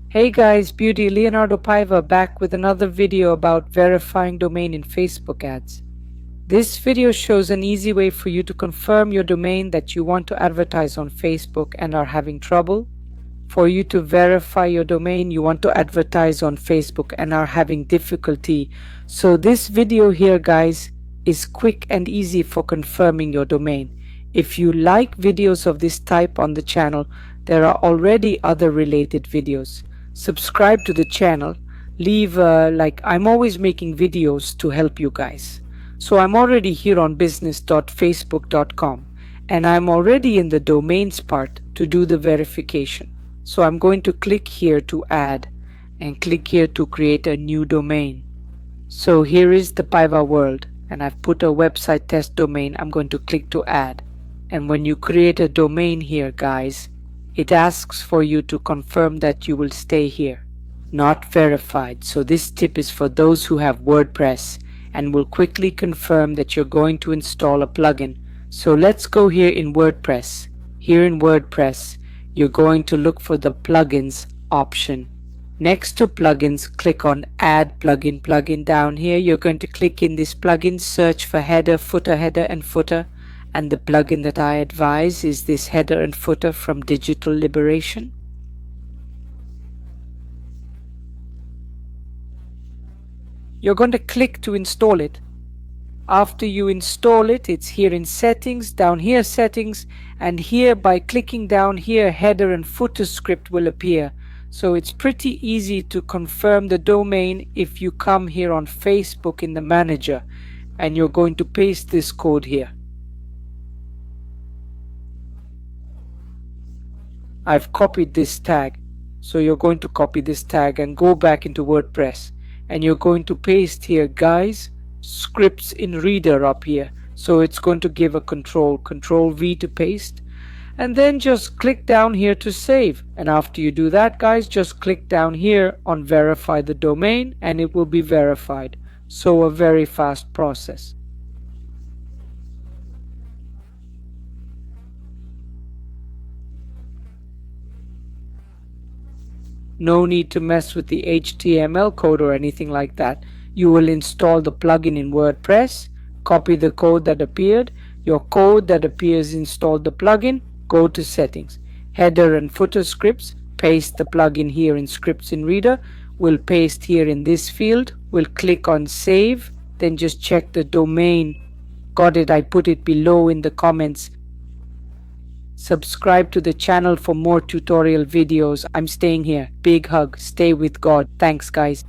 Hey guys, Beauty Leonardo Paiva back with another video about verifying domain in Facebook ads. This video shows an easy way for you to confirm your domain that you want to advertise on Facebook and are having trouble. For you to verify your domain you want to advertise on Facebook and are having difficulty. So this video here guys is quick and easy for confirming your domain. If you like videos of this type on the channel, there are already other related videos. Subscribe to the channel, leave like I'm always making videos to help you guys. So I'm already here on business.facebook.com and I'm already in the domains part to do the verification. So I'm going to click here to add and click here to create a new domain. So here is the Paiva world and I've put a website test domain. I'm going to click to add, and when you create a domain here guys, it asks for you to confirm that you will stay here, not verified. So this tip is for those who have WordPress and will quickly confirm that you're going to install a plugin. So let's go here in WordPress. Here in WordPress you're going to look for the plugins option. Next to plugins, click on add plugin down here. You're going to click in this plugin, search for header and footer, and the plugin that I advise is this header and footer from Digital Liberation. You're going to click to install it. After you install it, it's here in settings, down here settings, and here by clicking down here header and footer script will appear. So it's pretty easy to confirm the domain if you come here on Facebook in the manager and you're going to paste this code here. I've copied this tag, so you're going to copy this tag and go back into WordPress and you're going to paste here guys scripts in reader up here. So it's going to give a control V to paste, and then just click down here to save. And after you do that guys, just click down here on verify the domain and it will be verified. So a very fast process. No need to mess with the HTML code or anything like that. You will install the plugin in WordPress, copy the code that appeared, your code that appears install the plugin, go to settings, header and footer scripts, paste the plugin here in scripts in reader, we'll paste here in this field, we'll click on save, then just check the domain. Got it, I put it below in the comments. Subscribe to the channel for more tutorial videos. I'm staying here. Big hug. Stay with God. Thanks guys.